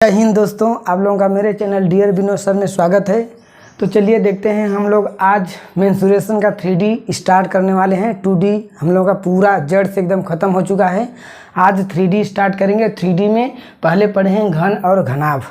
जय हिंद दोस्तों, आप लोगों का मेरे चैनल डियर विनोद सर में स्वागत है। तो चलिए देखते हैं, हम लोग आज मेंसुरेशन का 3D स्टार्ट करने वाले हैं। 2D हम लोगों का पूरा जड़ से एकदम ख़त्म हो चुका है। आज 3D स्टार्ट करेंगे। 3D में पहले पढ़े हैं घन और घनाभ,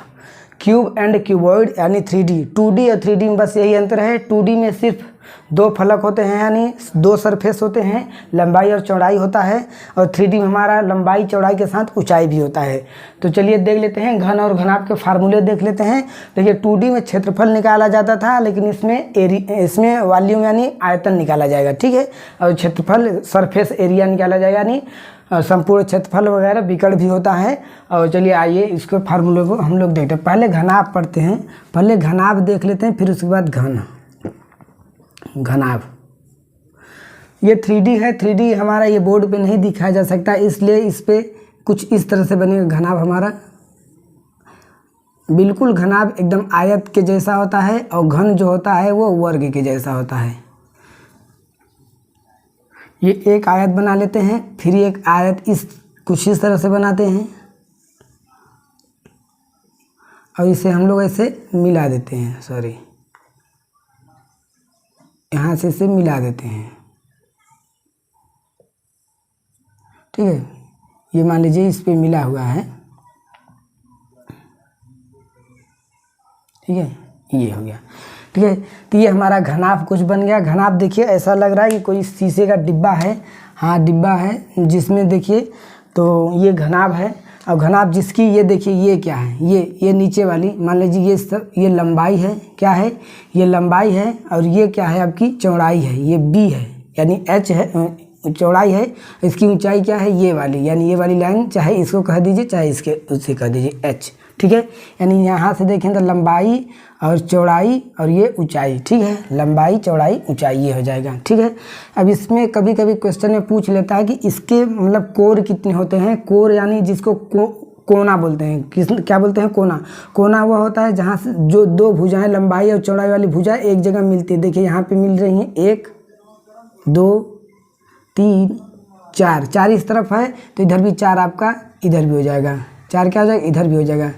क्यूब एंड क्यूबॉइड यानी 3D। 2D और 3D में बस यही अंतर है। 2D में सिर्फ दो फलक होते हैं यानी दो सरफेस होते हैं, लंबाई और चौड़ाई होता है। और 3D में हमारा लंबाई चौड़ाई के साथ ऊंचाई भी होता है। तो चलिए देख लेते हैं, घन और घनाभ के फार्मूले देख लेते हैं। देखिए 2D में क्षेत्रफल निकाला जाता था, लेकिन इसमें वॉल्यूम यानी आयतन निकाला जाएगा, ठीक है। और क्षेत्रफल सरफेस एरिया निकाला जाएगा यानी संपूर्ण क्षेत्रफल वगैरह विकर्ण भी होता है। और चलिए आइए इसको फार्मूले को हम लोग देखते हैं। पहले घनाभ पढ़ते हैं, पहले घनाभ देख लेते हैं, फिर उसके बाद घनाभ। ये 3D है। 3D हमारा ये बोर्ड पे नहीं दिखाया जा सकता, इसलिए इस पे कुछ इस तरह से बनेगा घनाभ हमारा। बिल्कुल घनाभ एकदम आयत के जैसा होता है, और घन जो होता है वो वर्ग के जैसा होता है। ये एक आयत बना लेते हैं, फिर एक आयत कुछ इस तरह से बनाते हैं, और इसे हम लोग ऐसे मिला देते हैं। सॉरी, यहाँ से इसे मिला देते हैं, ठीक है। ये मान लीजिए इस पे मिला हुआ है, ठीक है, ये हो गया, ठीक है। तो ये हमारा घनाभ कुछ बन गया। घनाभ देखिए ऐसा लग रहा है कि कोई शीशे का डिब्बा है। हाँ, डिब्बा है, जिसमें देखिए तो ये घनाभ है। और घनाभ जिसकी ये देखिए ये क्या है, ये नीचे वाली मान लीजिए ये सब, ये लंबाई है। क्या है? ये लंबाई है। और ये क्या है? आपकी चौड़ाई है। ये b है यानी h है, चौड़ाई है। इसकी ऊंचाई क्या है? ये वाली, यानी ये वाली लाइन, चाहे इसको कह दीजिए चाहे इसके उससे कह दीजिए h, ठीक है। यानी यहाँ से देखें तो लंबाई और चौड़ाई और ये ऊंचाई, ठीक है। लंबाई चौड़ाई ऊंचाई ये हो जाएगा, ठीक है। अब इसमें कभी कभी क्वेश्चन में पूछ लेता है कि इसके मतलब कोण कितने होते हैं। कोण यानी जिसको कोना बोलते हैं। क्या बोलते हैं? कोना। कोना वो होता है जहाँ से जो दो भुजाएं, लंबाई और चौड़ाई वाली भुजाएं एक जगह मिलती है। देखिए यहाँ पे मिल रही हैं 1 2 3 4, 4 इस तरफ है तो इधर भी 4 आपका इधर भी हो जाएगा। 4 क्या हो जाएगा? इधर भी हो जाएगा।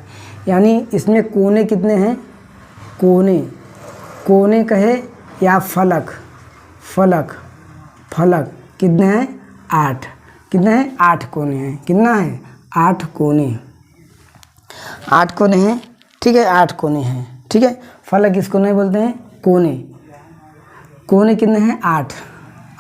यानी इसमें कोने कितने हैं? कोने कहे या फलक कितने हैं? 8। कितने हैं? 8 कोने हैं। कितना है? 8 कोने। 8 कोने हैं, ठीक है। 8 कोने हैं, ठीक है। फलक इसको नहीं बोलते हैं, कोने कितने हैं? 8।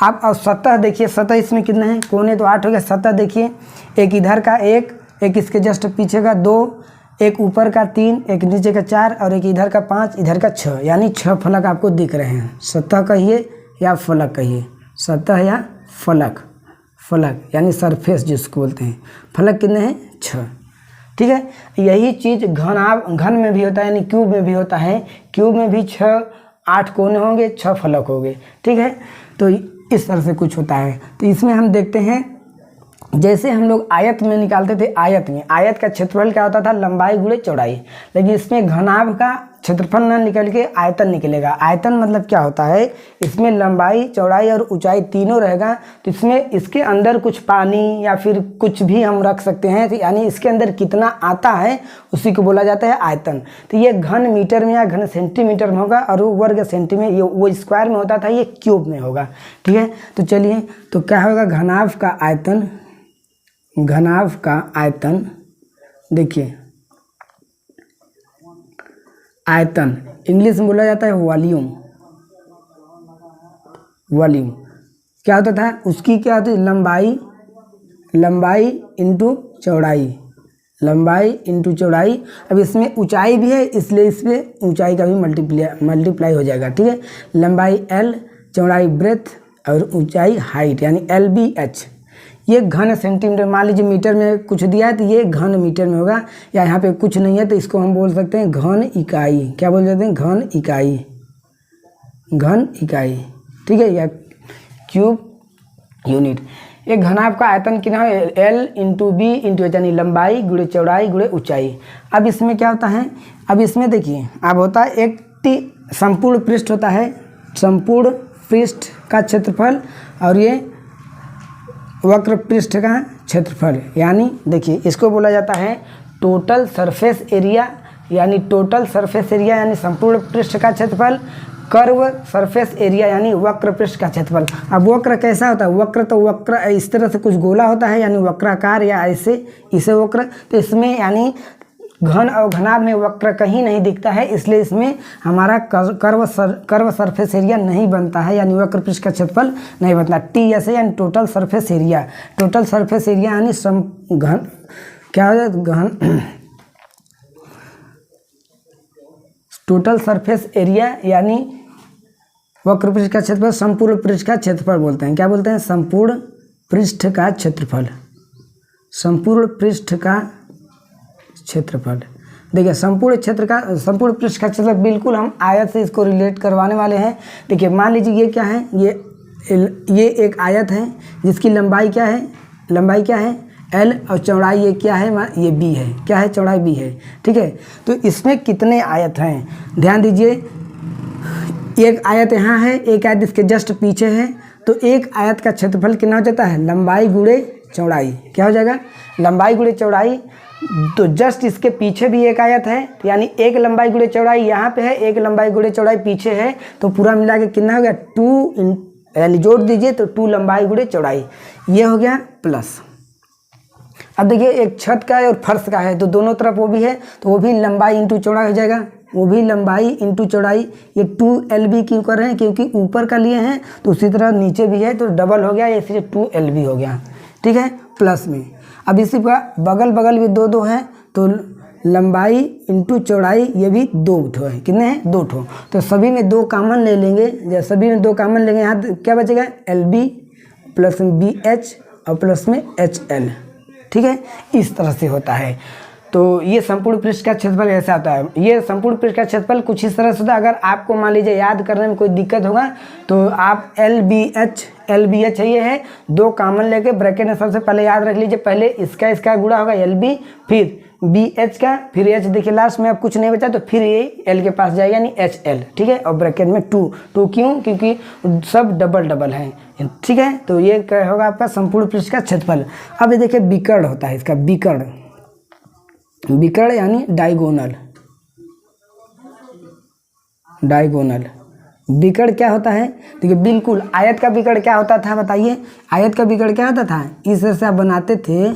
आप और सतह देखिए, सतह इसमें कितने हैं? कोने तो 8 हो गया। सतह देखिए, एक इधर का एक इसके जस्ट पीछे का 2, एक ऊपर का 3, एक नीचे का 4 और एक इधर का 5, इधर का 6, यानी 6 फलक आपको दिख रहे हैं। सतह कहिए या फलक कहिए, सतह या फलक यानी सरफेस जिसको बोलते हैं। फलक कितने हैं? 6, ठीक है। यही चीज़ घन में भी होता है, यानी क्यूब में भी होता है। क्यूब में भी 8 कोने होंगे, 6 फलक होंगे, ठीक है। तो इस तरह से कुछ होता है। तो इसमें हम देखते हैं, जैसे हम लोग आयत में निकालते थे, आयत का क्षेत्रफल क्या होता था? लंबाई गुणे चौड़ाई। लेकिन इसमें घनाभ का क्षेत्रफल ना निकल के आयतन निकलेगा। आयतन मतलब क्या होता है? इसमें लंबाई चौड़ाई और ऊंचाई तीनों रहेगा। तो इसमें इसके अंदर कुछ पानी या फिर कुछ भी हम रख सकते हैं, तो यानी इसके अंदर कितना आता है उसी को बोला जाता है आयतन। तो ये घन मीटर में या घन सेंटीमीटर में होगा, और वो वर्ग सेंटीमीटर, ये वो स्क्वायर में होता था, ये क्यूब में होगा, ठीक है। तो चलिए, तो क्या होगा? घनाभ का आयतन देखिए, आयतन इंग्लिश में बोला जाता है वॉल्यूम। क्या होता था उसकी? क्या होती है? लंबाई इंटू चौड़ाई। अब इसमें ऊंचाई भी है, इसलिए इसमें ऊंचाई का भी मल्टीप्लाई हो जाएगा, ठीक है। लंबाई L, चौड़ाई ब्रेथ और ऊंचाई हाइट, यानी LBH। ये घन सेंटीमीटर, मान लीजिए मीटर में कुछ दिया है तो ये घन मीटर में होगा, या यहाँ पे कुछ नहीं है तो इसको हम बोल सकते हैं घन इकाई। क्या बोल सकते हैं? घन इकाई, ठीक है, या क्यूब यूनिट। एक घनाभ का आयतन कितना है? L into B into H, यानी लंबाई गुणे चौड़ाई गुणे ऊंचाई। अब इसमें क्या होता है? अब इसमें देखिए, अब होता है एक संपूर्ण पृष्ठ होता है, संपूर्ण पृष्ठ का क्षेत्रफल, और ये वक्र पृष्ठ का क्षेत्रफल। यानी देखिए, इसको बोला जाता है टोटल सरफेस एरिया यानी यानी संपूर्ण पृष्ठ का क्षेत्रफल, कर्व सरफेस एरिया यानी वक्र पृष्ठ का क्षेत्रफल। अब वक्र कैसा होता है? वक्र तो वक्र इस तरह से कुछ गोला होता है यानी वक्राकार, या ऐसे इसे वक्र। तो इसमें यानी घन और घनाभ में वक्र कहीं नहीं दिखता है, इसलिए इसमें हमारा कर्व सरफेस एरिया नहीं बनता है, यानी वक्र पृष्ठ का क्षेत्रफल नहीं बनता। टी ऐसे यानी टोटल सरफेस एरिया यानी घन क्या हो जाए? घन टोटल सरफेस एरिया यानी वक्र पृष्ठ का क्षेत्रफल, संपूर्ण पृष्ठ का क्षेत्रफल बोलते हैं। क्या बोलते हैं? संपूर्ण पृष्ठ का क्षेत्रफल, संपूर्ण पृष्ठ का क्षेत्रफल। देखिए संपूर्ण पृष्ठ का क्षेत्रफल बिल्कुल हम आयत से इसको रिलेट करवाने वाले हैं। देखिए मान लीजिए ये क्या है? ये एक आयत है जिसकी लंबाई क्या है? L, और चौड़ाई ये क्या है? ये B है। क्या है? चौड़ाई B है। ठीक है, तो इसमें कितने आयत हैं? ध्यान दीजिए, एक आयत यहाँ है, एक आयत इसके जस्ट पीछे है। तो एक आयत का क्षेत्रफल कितना हो जाता है? लंबाई गुणे चौड़ाई। क्या हो जाएगा? लंबाई गुणे चौड़ाई। तो जस्ट इसके पीछे भी एक आयत है, यानी एक लंबाई गुणे चौड़ाई यहाँ पे है, एक लंबाई गुणे चौड़ाई पीछे है। तो पूरा मिला के कितना हो गया? 2 यानी जोड़ दीजिए तो 2 लंबाई गुणे चौड़ाई, ये हो गया प्लस। अब देखिए एक छत का है और फर्श का है, तो दोनों तरफ वो भी है, तो वो भी लंबाई इंटू चौड़ाई हो जाएगा। वो भी लंबाई इंटू चौड़ाई। ये 2LB क्यों कर रहे हैं? क्योंकि ऊपर का लिए हैं, तो उसी तरह नीचे भी है, तो डबल हो गया, इसलिए 2LB हो गया। ठीक है, प्लस में। अब इसी का बगल बगल भी 2 हैं, तो लंबाई इंटू चौड़ाई ये भी 2 ठो है। कितने हैं? 2 ठो। तो सभी में 2 कॉमन ले लेंगे। जब सभी में 2 कॉमन लेंगे, यहाँ क्या बचेगा? LB प्लस में BH और प्लस में HL। ठीक है, इस तरह से होता है। तो ये संपूर्ण पृष्ठ का क्षेत्रफल ऐसा होता है। ये संपूर्ण पृष्ठ का क्षेत्रफल कुछ इस तरह से होता है। अगर आपको मान लीजिए याद करने में कोई दिक्कत होगा तो आप LBH है, ये है, 2 कॉमन लेके ब्रैकेट में सबसे पहले याद रख लीजिए। पहले इसका गुणा होगा LB, फिर BH का, फिर H। देखिए लास्ट में अब कुछ नहीं बचा तो फिर ये L के पास जाएगा यानी HL। ठीक है, और ब्रैकेट में 2 क्यों? क्योंकि सब डबल हैं। ठीक है, तो ये क्या होगा? आपका संपूर्ण पृष्ठ का क्षेत्रफल। अब ये देखिए विकर्ण होता है इसका, विकर्ण यानी डायगोनल। विकर्ण क्या होता है? देखिए बिल्कुल आयत का विकर्ण क्या होता था? बताइए, आयत का विकर्ण क्या होता था? इस तरह से आप बनाते थे,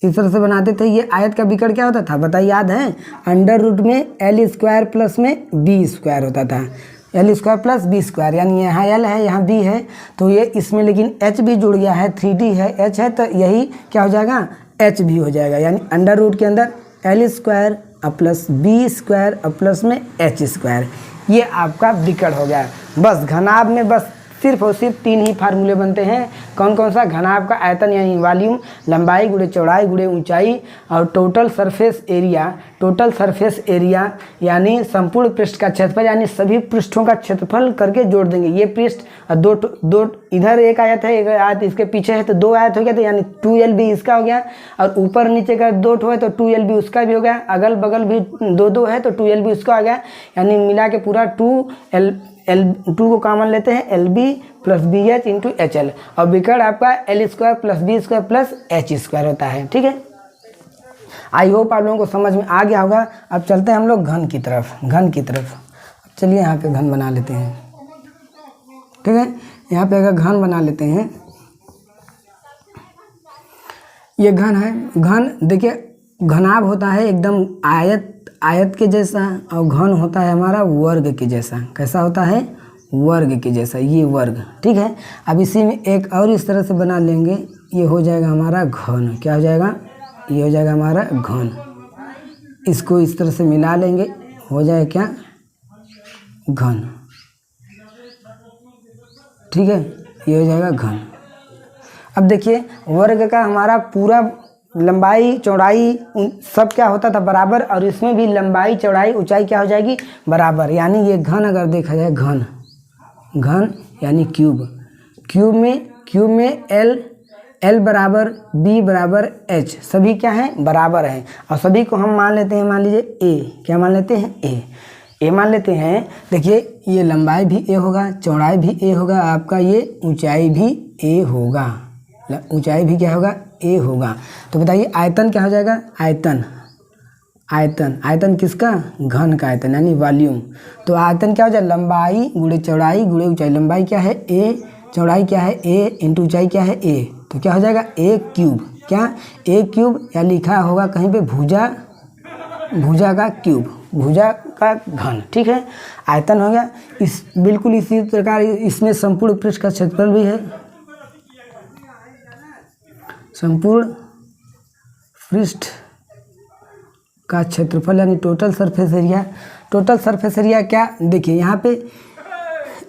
इस तरह से बनाते थे। ये आयत का विकर्ण क्या होता था? बताइए, याद है? अंडर रूट में L² प्लस में B² होता था। L² प्लस B², यानी यहाँ L है, यहाँ B है, तो ये इसमें लेकिन H भी जुड़ गया है, 3D है, H है, तो यही क्या हो जाएगा? H भी हो जाएगा। यानी अंडर रूट के अंदर L² प्लस B² प्लस में H², ये आपका विकर्ण हो गया। बस घनाभ में बस सिर्फ और सिर्फ 3 ही फार्मूले बनते हैं। कौन कौन सा? घनाभ का आयतन यानी वॉल्यूम, लंबाई गुणे चौड़ाई गुणे ऊंचाई, और टोटल सरफेस एरिया यानी संपूर्ण पृष्ठ का क्षेत्रफल, यानी सभी पृष्ठों का क्षेत्रफल करके जोड़ देंगे। ये पृष्ठ दो इधर एक आयत है, एक आयत इसके पीछे है, तो 2 आयत हो गया, तो यानी 2LB इसका हो गया, और ऊपर नीचे का 2 ठो है तो 2LB उसका भी हो गया, अगल बगल भी 2 है तो 2LB उसका आ गया, यानी मिला के पूरा 2 को कॉमन लेते हैं, LB plus BH into HL, और विकर्ण आपका L² plus B² plus H² होता है। ठीक है, आई होप आप लोगों को समझ में आ गया होगा। अब चलते हैं हम लोग घन की तरफ। चलिए यहाँ पे घन बना लेते हैं। ठीक है, यहाँ पे अगर घन बना लेते हैं, ये घन है। घन देखिए घनाभ होता है एकदम आयत के जैसा, और घन होता है हमारा वर्ग के जैसा। कैसा होता है? वर्ग के जैसा, ये वर्ग। ठीक है, अब इसी में एक और इस तरह से बना लेंगे, ये हो जाएगा हमारा घन। क्या हो जाएगा? ये हो जाएगा हमारा घन। इसको इस तरह से मिला लेंगे, हो जाएगा क्या? घन। ठीक है, ये हो जाएगा घन। अब देखिए वर्ग का हमारा पूरा लंबाई चौड़ाई सब क्या होता था? बराबर, और इसमें भी लंबाई चौड़ाई ऊंचाई क्या हो जाएगी? बराबर। यानी ये घन अगर देखा जाए, घन यानी क्यूब में L बराबर B बराबर H, सभी क्या है? बराबर हैं, और सभी को हम मान लेते हैं, मान लीजिए A। क्या मान लेते हैं? A मान लेते हैं। देखिए ये लंबाई भी A होगा, चौड़ाई भी A होगा, आपका ये ऊंचाई भी A होगा, ऊंचाई भी क्या होगा? ए होगा। तो बताइए आयतन क्या हो जाएगा, आयतन आयतन आयतन किसका, घन का आयतन यानी वॉल्यूम। तो आयतन क्या हो जाए, लंबाई गुणे चौड़ाई गुणे ऊंचाई। लंबाई क्या है ए, चौड़ाई क्या है ए, इंटू ऊंचाई क्या है ए। तो क्या हो जाएगा ए क्यूब, क्या ए क्यूब, या लिखा होगा कहीं पे भुजा, भुजा का क्यूब, भुजा का घन। ठीक है, आयतन हो गया। इस बिल्कुल इसी प्रकार इसमें संपूर्ण पृष्ठ का क्षेत्रफल भी है। संपूर्ण पृष्ठ का क्षेत्रफल यानी total surface area. Total surface area क्या, देखिए यहाँ पे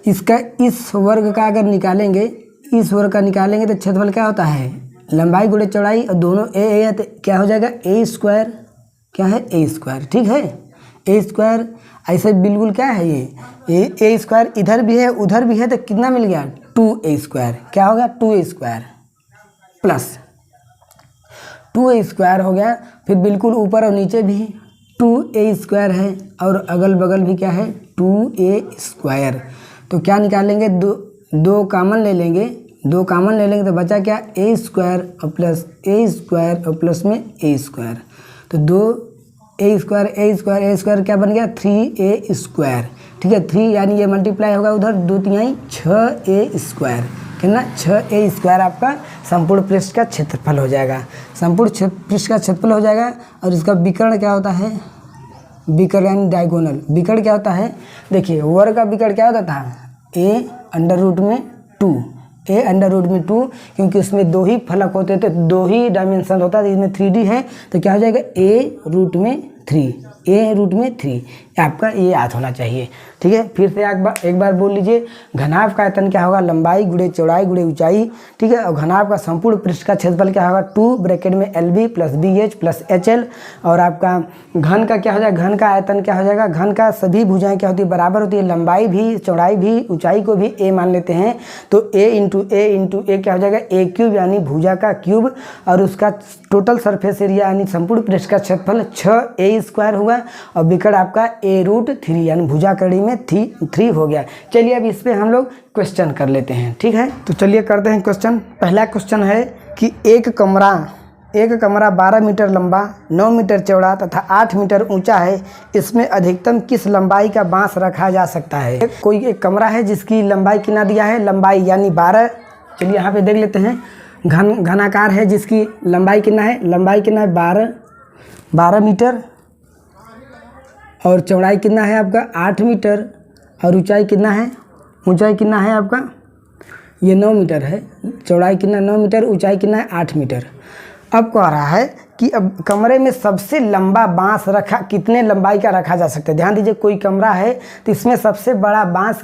इसका इस वर्ग का अगर निकालेंगे, इस वर्ग का निकालेंगे तो क्षेत्रफल क्या होता है, लंबाई गुणे चौड़ाई और दोनों ए है तो क्या हो जाएगा ए स्क्वायर, क्या है ए स्क्वायर। ठीक है, ए स्क्वायर ऐसे बिल्कुल क्या है ये ए स्क्वायर, इधर भी है उधर भी है तो कितना मिल गया 2a स्क्वायर। क्या हो गया 2a square plus 2a square हो गया। फिर बिल्कुल ऊपर और नीचे भी 2a स्क्वायर है और अगल बगल भी क्या है 2a स्क्वायर। तो क्या निकालेंगे, दो कामन ले लेंगे, दो कामन ले लेंगे तो बचा क्या ए स्क्वायर और प्लस ए स्क्वायर और प्लस में ए स्क्वायर। तो दो ए स्क्वायर ए स्क्वायर ए स्क्वायर क्या बन गया 3a स्क्वायर। ठीक है, 3 यानी ये मल्टीप्लाई होगा उधर 2 तिहाई 6a स्क्वायर, कितना 6a स्क्वायर आपका संपूर्ण पृष्ठ का क्षेत्रफल हो जाएगा। संपूर्ण पृष्ठ का क्षेत्रफल हो जाएगा। और इसका विकर्ण क्या होता है, विकर्ण यानी डायगोनल। विकर्ण क्या होता है, देखिए वर्ग का विकर्ण क्या होता था a अंडर रूट में 2, a अंडर रूट में 2, क्योंकि उसमें दो ही फलक होते थे, दो ही डायमेंशन होता था, इसमें 3D है तो क्या हो जाएगा a रूट में 3, a रूट में 3, आपका ये याद होना चाहिए। ठीक है, फिर से एक बार बोल लीजिए, घनाभ का आयतन क्या होगा, लंबाई गुणे चौड़ाई गुणे ऊंचाई। ठीक है, और घनाभ का संपूर्ण पृष्ठ का क्षेत्रफल क्या होगा 2 ब्रैकेट में LB plus BH plus HL। और आपका घन का क्या हो जाएगा, घन का आयतन क्या हो जाएगा, घन का सभी भुजाएं क्या होती है बराबर होती है, लंबाई भी चौड़ाई भी ऊंचाई को भी a मान लेते हैं। तो a इंटू ए क्या हो जाएगा a क्यूब यानी भुजा का क्यूब। और उसका टोटल सरफेस एरिया यानी संपूर्ण पृष्ठ का क्षेत्रफल 6a स्क्वायर हुआ। और विकर्ण आपका a रूट 3 यानी भुजा कड़ी में 3 हो गया। चलिए अब इस पे हम लोग क्वेश्चन कर लेते हैं। ठीक है, तो चलिए करते हैं क्वेश्चन। पहला क्वेश्चन है कि एक कमरा 12 मीटर लंबा, 9 मीटर चौड़ा तथा 8 मीटर ऊंचा है, इसमें अधिकतम किस लंबाई का बांस रखा जा सकता है। कोई एक कमरा है जिसकी लंबाई कितना दिया है, लंबाई यानी 12। चलिए यहाँ पे देख लेते हैं, घनाकार है जिसकी लंबाई कितना है, लंबाई कितना है 12 मीटर और चौड़ाई कितना है आपका 8 मीटर और ऊंचाई कितना है, ऊंचाई कितना है आपका ये 9 मीटर है, चौड़ाई कितना 9 मीटर, ऊंचाई कितना है 8 मीटर। अब कह रहा है कि अब कमरे में सबसे लंबा बांस कितने लंबाई का रखा जा सकता है। ध्यान दीजिए, कोई कमरा है तो इसमें सबसे बड़ा बांस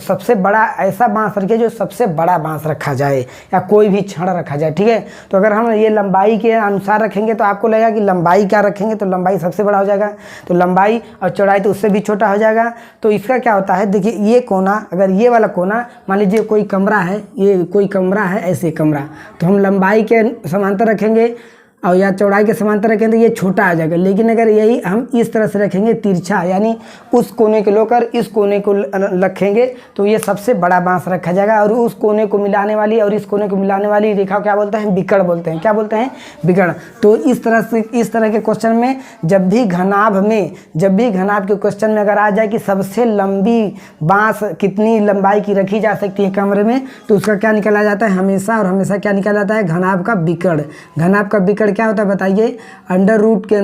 सबसे बड़ा ऐसा बांस रखिए जो सबसे बड़ा बांस रखा जाए या कोई भी छड़ रखा जाए। ठीक है, तो अगर हम ये लंबाई के अनुसार रखेंगे तो आपको लगेगा कि लंबाई क्या रखेंगे तो लंबाई सबसे बड़ा हो जाएगा, तो लंबाई और चौड़ाई तो उससे भी छोटा हो जाएगा। तो इसका क्या होता है, देखिए ये कोना, अगर ये वाला कोना मान लीजिए कोई कमरा है, ये कोई कमरा है ऐसे कमरा, तो हम लंबाई के समांतर रखेंगे और या चौड़ाई के समांतर रखेंगे तो ये छोटा आ जाएगा। लेकिन अगर यही हम इस तरह से रखेंगे तिरछा, यानी उस कोने को लेकर इस कोने को रखेंगे तो ये सबसे बड़ा बांस रखा जाएगा। और उस कोने को मिलाने वाली और इस कोने को मिलाने वाली रेखा क्या बोलते हैं, विकर्ण बोलते हैं। क्या बोलते हैं, विकर्ण। तो इस तरह के क्वेश्चन में जब भी घनाभ के क्वेश्चन में अगर आ जाए कि सबसे लंबी बांस कितनी लंबाई की रखी जा सकती है कमरे में, तो उसका क्या निकाला जाता है हमेशा, और हमेशा क्या निकाला जाता है घनाभ का विकर्ण। घनाभ का विकर्ण क्या होता है बताइए, अंडर रूट के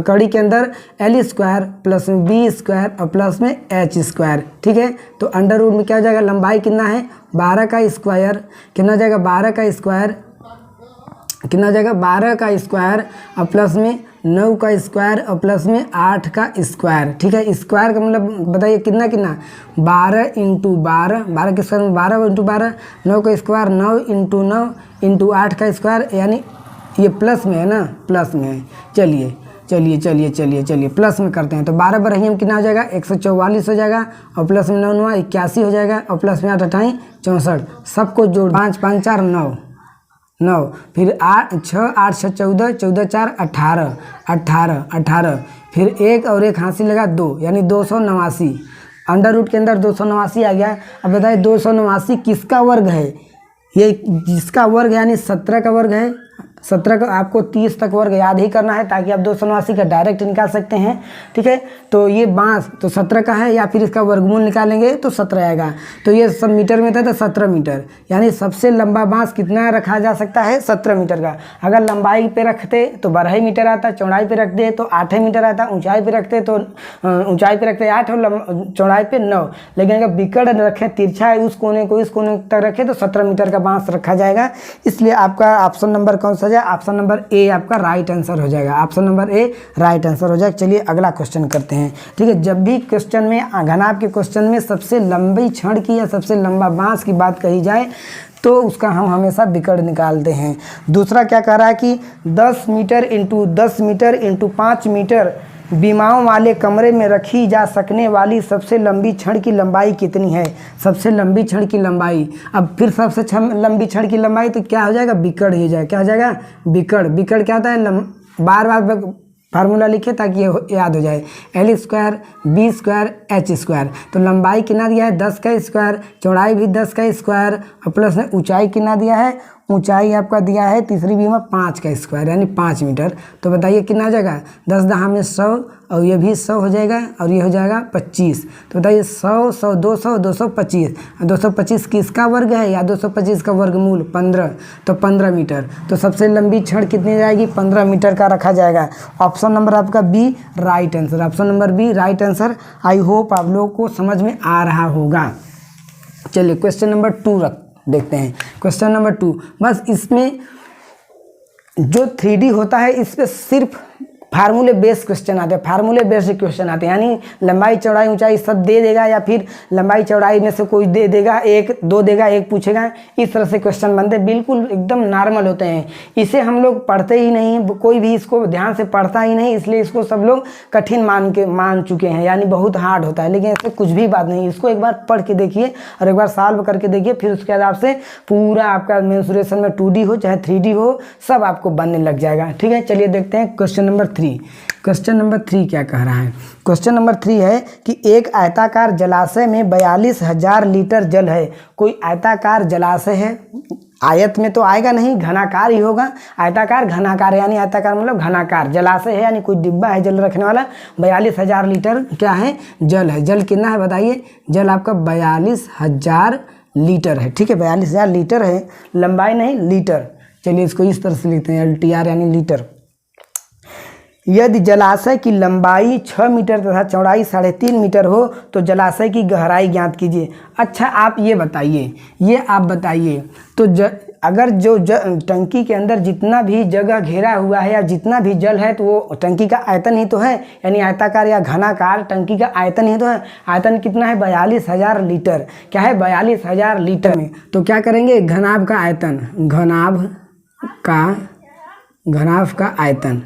कड़ी के अंदर L स्क्वायर प्लस में B स्क्वायर और प्लस में H स्क्वायर। ठीक है, तो अंडर रूट में क्या हो जाएगा, लंबाई कितना है 12 का स्क्वायर, कितना जाएगा 12 का स्क्वायर, कितना जाएगा 12 का स्क्वायर और प्लस में 9 का स्क्वायर और प्लस में 8 का स्क्वायर। ठीक है, स्क्वायर का मतलब बताइए कितना 12 इंटू 12 के स्क्वायर में 12 इंटू 12, 9 का स्क्वायर 9 इंटू 9 इंटू 8 का स्क्वायर, यानी ये प्लस में है ना, प्लस में है। चलिए प्लस में करते हैं। तो 12 पर हम कितना हो जाएगा 144 हो जाएगा और प्लस में 9 9 81 हो जाएगा और प्लस में 8 8 64, सबको जोड़ 5 5 4 9, फिर 6 8 6 14 14 4 18, फिर एक और एक हासिल लगा 2 यानी 289। अंडर रूट के अंदर 289 आ गया। अब बताइए 289 किसका वर्ग है, ये जिसका वर्ग यानी 17 का वर्ग है, 17 का आपको 30 तक वर्ग याद ही करना है ताकि आप 289 का डायरेक्ट निकाल सकते हैं। ठीक है, तो ये बांस तो 17 का है, या फिर इसका वर्गमूल निकालेंगे तो 17 आएगा। तो ये सब मीटर में था तो 17 मीटर, यानी सबसे लंबा बांस कितना रखा जा सकता है, 17 मीटर का। अगर लंबाई पे रखते तो 12 मीटर आता, चौड़ाई पे रखते तो 8 मीटर आता, ऊंचाई पे रखते तो ऊंचाई पे रखते 8 और चौड़ाई पे 9। लेकिन अगर बिकड़ रखें, तिरछा है, उस कोने को इस कोने तक रखें तो 17 मीटर का बांस रखा जाएगा। इसलिए आपका ऑप्शन नंबर कौन सा जाए, ऑप्शन नंबर ए आपका राइट आंसर हो जाएगा। Option number A right answer हो जाएगा। चलिए अगला क्वेश्चन करते हैं। ठीक है, जब भी क्वेश्चन में घनाभ के क्वेश्चन में सबसे लंबी छड़ की या सबसे लंबा बांस की बात कही जाए तो उसका हम हमेशा बिकड़ निकालते हैं। दूसरा क्या कह रहा है कि 10 metre into 10 metre into 5 metre बीमाओं वाले कमरे में रखी जा सकने वाली सबसे लंबी छड़ की लंबाई कितनी है। सबसे लंबी छड़ की लंबाई, अब फिर सबसे लंबी छड़ की लंबाई तो क्या हो जाएगा, बिकड़ हो जाएगा। क्या हो जाएगा, बिकड़। बिकड़ क्या होता है, बार बार फार्मूला लिखे ताकि ये याद हो जाए, L square B square H square. तो लंबाई कितना दिया है, 10 का स्क्वायर, चौड़ाई भी 10 का स्क्वायर, और प्लस में ऊंचाई कितना दिया है, ऊंचाई आपका दिया है तीसरी भी में 5 का स्क्वायर यानी 5 मीटर। तो बताइए कितना आ जाएगा, 10 दहा में 100 और ये भी 100 हो जाएगा और ये हो जाएगा 25। तो बताइए 100 100 200 225, 225 किसका वर्ग है या 225 का वर्गमूल 15, तो 15 मीटर। तो सबसे लंबी छड़ कितनी जाएगी, 15 मीटर का रखा जाएगा। ऑप्शन नंबर आपका B right answer. Option number B right answer. I hope आप लोगों को समझ में आ रहा होगा। चलिए क्वेश्चन नंबर 2 देखते हैं। क्वेश्चन नंबर 2, बस इसमें जो 3D होता है इस पे सिर्फ फार्मूले बेस्ड क्वेश्चन आते हैं, फार्मूले बेस्ड क्वेश्चन आते हैं, यानी लंबाई चौड़ाई ऊंचाई सब दे देगा या फिर लंबाई चौड़ाई में से कोई दे देगा, एक दो देगा, एक पूछेगा, इस तरह से क्वेश्चन बनते हैं। बिल्कुल एकदम नॉर्मल होते हैं। इसे हम लोग पढ़ते ही नहीं, कोई भी इसको ध्यान से पढ़ता ही नहीं, इसलिए इसको सब लोग कठिन मान चुके हैं, यानी बहुत हार्ड होता है। लेकिन इसमें कुछ भी बात नहीं, इसको एक बार पढ़ के देखिए और एक बार सॉल्व करके देखिए, फिर उसके बाद आपसे पूरा आपका मेंसुरेशन में 2D हो चाहे 3D हो सब आपको बनने लग जाएगा। ठीक है, चलिए देखते हैं क्वेश्चन नंबर 3। क्वेश्चन नंबर 3 क्या कह रहा है। क्वेश्चन नंबर 3 है कि एक आयताकार जलाशय में 42,000 लीटर जल है। कोई आयताकार जलाशय है, आयत में तो आएगा नहीं, घनाकार ही होगा। आयताकार घनाकार यानी आयताकार मतलब घनाकार, जलाशय है यानी कोई डिब्बा है जल रखने वाला। 42,000 लीटर क्या है, जल है। जल कितना है बताइए, जल आपका 42,000 लीटर है। ठीक है, 42,000 लीटर है, लंबाई नहीं लीटर। चलिए इसको इस तरह से लिखते हैं, LTR यानी लीटर। यदि जलाशय की लंबाई 6 मीटर तथा चौड़ाई 3.5 मीटर हो तो जलाशय की गहराई ज्ञात कीजिए। अच्छा आप ये बताइए, तो अगर जो टंकी के अंदर जितना भी जगह घेरा हुआ है या जितना भी जल है तो वो टंकी का आयतन ही तो है, यानी आयताकार या घनाकार टंकी का आयतन ही तो है। आयतन कितना है, 42,000 लीटर। क्या है, 42,000 लीटर में। तो क्या करेंगे, घनाभ का आयतन, घनाभ का आयतन,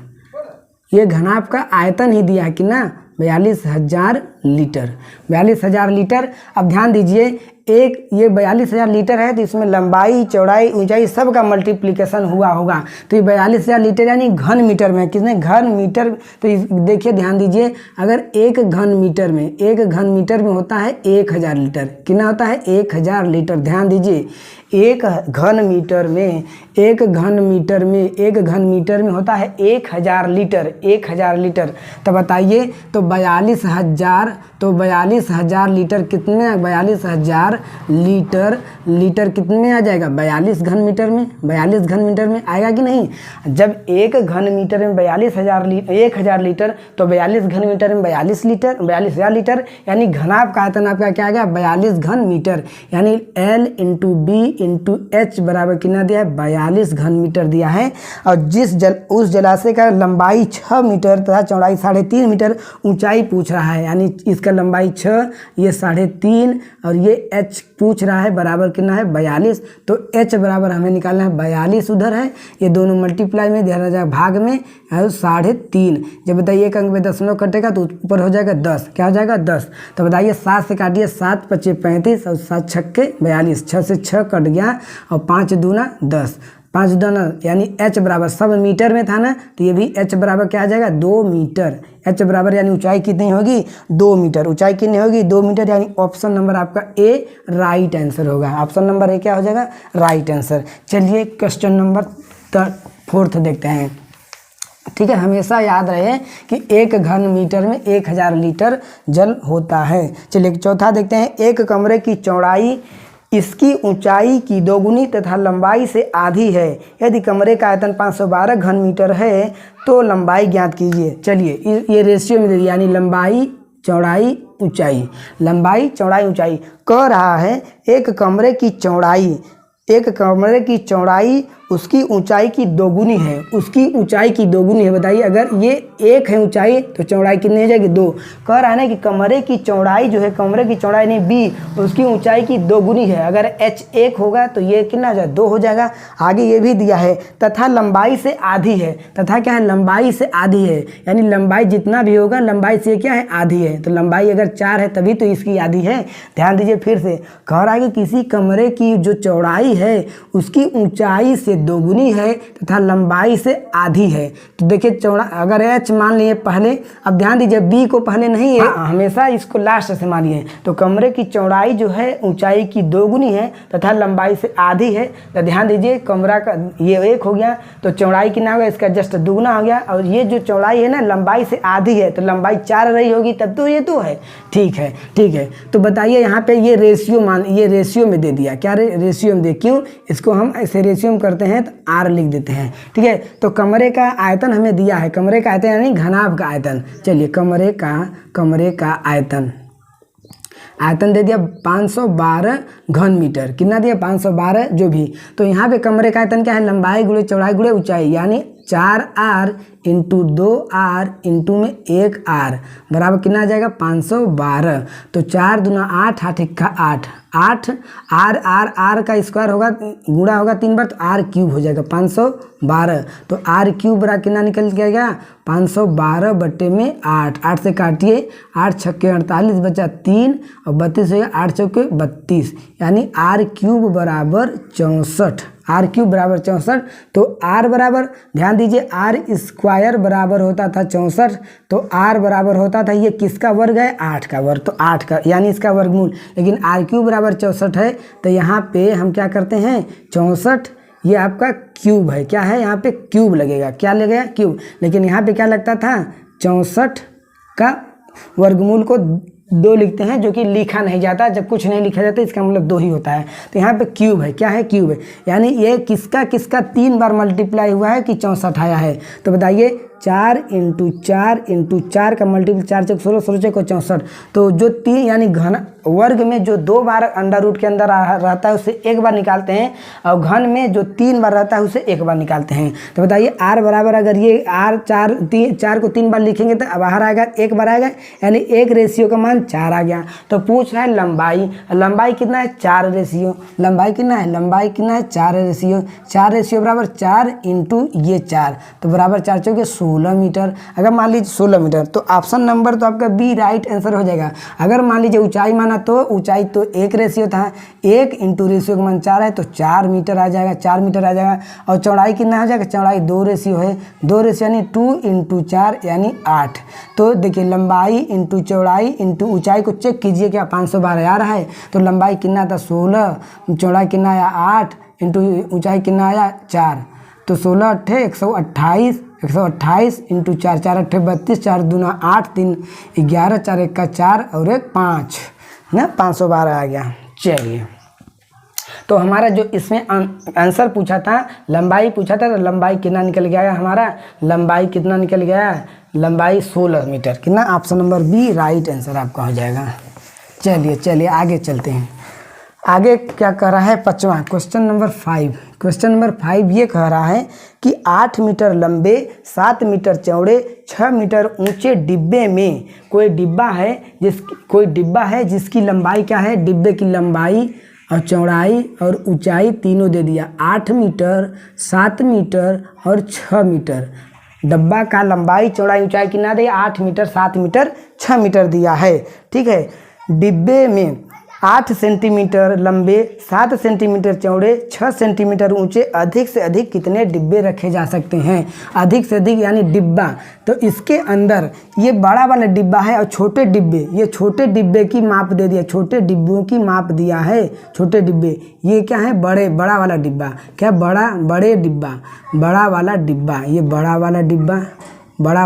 ये घनाभ का आयतन ही दिया है कि ना, 42,000 लीटर। 42,000 लीटर। अब ध्यान दीजिए, एक ये 42,000 लीटर है तो इसमें लंबाई चौड़ाई ऊंचाई सब का मल्टीप्लिकेशन हुआ होगा। तो ये 42,000 लीटर यानी घन मीटर में, कितने घन मीटर। तो देखिए ध्यान दीजिए, अगर एक घन मीटर में होता है 1,000 लीटर। कितना होता है, 1,000 लीटर। ध्यान दीजिए, एक घन मीटर में होता है 1,000 लीटर। 1,000 लीटर। तो बताइए, तो 42,000 लीटर कितने, 42,000 लीटर कितने में आ जाएगा, 42 घन मीटर में। 42 घन मीटर में आएगा कि नहीं। जब एक घन मीटर में 1,000 लीटर तो 42 घन मीटर में 42,000 लीटर, यानी घनाभ का आयतन आपका क्या आ गया, 42 घन मीटर। यानी L into B into H बराबर कितना दिया है, 42 घन मीटर दिया है। और उस जलाशय का लंबाई 6 मीटर तथा चौड़ाई 3.5 मीटर, ऊंचाई पूछ रहा है, यानी इसका लंबाई 6, ये 3.5 और ये h पूछ रहा है बराबर कितना है, 42। तो h बराबर हमें निकालना है 42 उधर है, ये दोनों मल्टीप्लाई में दिया जाएगा भाग में, 3.5। जब बताइए एक अंक में दशमलव कटेगा तो ऊपर हो जाएगा 10। क्या हो जाएगा, 10। तो बताइए 7 से काटिए, 7 × 5 = 35 और 7 × 6 = 42। 6 से 6 कट गया और 5 दूना 10। 5 दूना यानी h बराबर, सब मीटर में था ना, तो ये भी h बराबर क्या आ जाएगा 2 मीटर। h बराबर यानी ऊंचाई कितनी होगी 2 मीटर, ऊंचाई कितनी होगी 2 मीटर, यानी ऑप्शन नंबर आपका ए राइट आंसर होगा। ऑप्शन नंबर ए क्या हो जाएगा राइट आंसर। चलिए क्वेश्चन नंबर 4 देखते हैं। ठीक है, हमेशा याद रहे कि 1 घन मीटर में 1000 लीटर जल होता है। चलिए चौथा देखते हैं। एक कमरे की चौड़ाई इसकी ऊंचाई की दोगुनी तथा लंबाई से आधी है। यदि कमरे का आयतन 512 घन मीटर है तो लंबाई ज्ञात कीजिए। चलिए ये रेशियो में दे दिया, यानी लंबाई चौड़ाई ऊंचाई, लंबाई चौड़ाई ऊंचाई। कह रहा है एक कमरे की चौड़ाई उसकी ऊंचाई की दोगुनी है, उसकी ऊंचाई की दोगुनी है। बताइए अगर ये 1 है ऊंचाई तो चौड़ाई कितनी हो जाएगी 2। कह रहा है ना कि कमरे की चौड़ाई जो है, कमरे की चौड़ाई नहीं b, उसकी ऊंचाई की दोगुनी है। अगर h 1 होगा तो ये कितना हो जाएगा 2 हो जाएगा। आगे ये भी दिया है तथा लंबाई से आधी है। तथा क्या है लंबाई से आधी है, यानी लंबाई जितना भी होगा लंबाई से क्या है आधी है। तो लंबाई अगर 4 है तभी तो इसकी आधी है। ध्यान दीजिए फिर से, कह रहा है कि किसी कमरे की जो चौड़ाई है उसकी ऊंचाई से दोगुनी है तथा लंबाई से आधी है। तो देखिए चौड़ा अगर h मान लिए पहले, अब ध्यान दीजिए b को पहले नहीं है, हमेशा इसको लास्ट से मानिए। तो कमरे की चौड़ाई जो है ऊंचाई की दोगुनी है तथा लंबाई से आधी है। तो ध्यान दीजिए कमरा का ये 1 हो गया तो चौड़ाई कितना होगा इसका जस्ट दुगुना हो गया, और ये जो चौड़ाई है ना लंबाई से आधी है तो लंबाई 4 रही होगी, तब तो ये 2 है। ठीक है ठीक है। तो बताइए यहाँ पे ये रेशियो में दे दिया, क्या रेशियो में दे, क्यों इसको हम ऐसे रेशियो में करते हैं तो r लिख देते हैं। ठीक है, तो कमरे का आयतन हमें दिया है, कमरे का आयतन यानी घनाभ का आयतन। चलिए कमरे का आयतन दे दिया 512 घन मीटर। कितना दिया 512 जो भी। तो यहाँ पे कमरे का आयतन क्या है लंबाई गुणे चौड़ाई गुणे ऊंचाई, यानी 4r इंटू 2r इंटू में 1r बराबर कितना आ जाएगा 512। तो 4 दूना 8, 8 एक्का 8, 8 r का स्क्वायर होगा गुणा होगा 3 बार तो r क्यूब हो जाएगा 512। तो r क्यूब बराबर कितना निकल के आएगा 512 बटे में 8, 8 से काटिए, 8 छक्के 48 बचा 3 और 32 हो गया, 8 चौके 32, यानी r क्यूब बराबर 64, r क्यूब बराबर 64। तो r बराबर ध्यान दीजिए r स्क्वायर बराबर होता था 64, तो r बराबर होता था ये किसका वर्ग है 8 का वर्ग, तो 8 का यानी इसका वर्गमूल। लेकिन r क्यूब बराबर 64 है तो यहाँ पे हम क्या करते हैं 64 ये आपका क्यूब है, क्या है यहाँ पे क्यूब लगेगा, क्या लगेगा क्यूब। लेकिन यहाँ पे क्या लगता था 64 का वर्गमूल को 2 लिखते हैं, जो कि लिखा नहीं जाता, जब कुछ नहीं लिखा जाता इसका मतलब 2 ही होता है। तो यहाँ पे क्यूब है, क्या है क्यूब है, यानी ये किसका 3 बार मल्टीप्लाई हुआ है कि 64 आया है। तो बताइए 4 इंटू 4 का मल्टीपल 4 चौक 16, 16 चौक 64। तो जो 3 यानी घन वर्ग में जो 2 बार अंडर रूट के अंदर रहता है उसे 1 बार निकालते हैं, और घन में जो 3 बार रहता है उसे 1 बार निकालते हैं। तो बताइए r बराबर, अगर ये r 4 को 3 बार लिखेंगे तो बाहर आएगा 1 बार आएगा, यानी 1 रेशियो का मान 4 आ गया। तो पूछ रहा है लंबाई कितना है 4 रेशियो, लंबाई कितना है 4 रेशियो। 4 रेशियो बराबर 4 इंटू ये 4, तो बराबर 4 चौके 16 मीटर। अगर मान लीजिए 16 मीटर तो ऑप्शन नंबर तो आपका बी राइट आंसर हो जाएगा। अगर मान लीजिए ऊंचाई माना तो ऊंचाई तो 1 रेशियो था, 1 इंटू रेशियो का मान 4 है तो 4 मीटर आ जाएगा, 4 मीटर आ जाएगा। और चौड़ाई कितना हो जाएगा, चौड़ाई 2 रेशियो है, 2 रेशियो यानी 2 इंटू 4 यानी 8। तो देखिए लंबाई इंटू चौड़ाई इंटू ऊंचाई को चेक कीजिए, क्या 512 आ रहा है। तो लंबाई कितना था 16, चौड़ाई कितना आया 8 इंटू ऊंचाई कितना आया 4, तो 16 अट्ठे 128 इंटू 4, 4 अट्ठे 32, 4 दूना 8, 3 11, 4 एक्का 4 और 1 5 ना 512 आ गया। चलिए तो हमारा जो इसमें आंसर पूछा था लंबाई पूछा था, तो लंबाई कितना निकल गया हमारा, लंबाई कितना निकल गया, लंबाई 16 मीटर। कितना, option number B right answer आपका हो जाएगा। चलिए आगे चलते हैं। आगे क्या कह रहा है 5वां क्वेश्चन नंबर 5। क्वेश्चन नंबर 5 ये कह रहा है कि 8 मीटर लंबे 7 मीटर चौड़े 6 मीटर ऊंचे डिब्बे में कोई डिब्बा है जिसकी लंबाई क्या है, डिब्बे की लंबाई और चौड़ाई और ऊंचाई तीनों दे दिया 8 मीटर 7 मीटर और 6 मीटर। डब्बा का लंबाई चौड़ाई ऊंचाई कितना दिया 8 मीटर 7 मीटर 6 मीटर दिया है। ठीक है, डिब्बे में 8 सेंटीमीटर लंबे, 7 सेंटीमीटर चौड़े, 6 सेंटीमीटर ऊंचे अधिक से अधिक कितने डिब्बे रखे जा सकते हैं? अधिक से अधिक यानी डिब्बा, तो इसके अंदर ये बड़ा वाला डिब्बा है और छोटे डिब्बे, ये छोटे डिब्बे की माप दे दिया, छोटे डिब्बों की माप दिया है। छोटे डिब्बे ये क्या है? बड़ा वाला डिब्बा, क्या बड़े डिब्बा, बड़ा वाला डिब्बा, ये बड़ा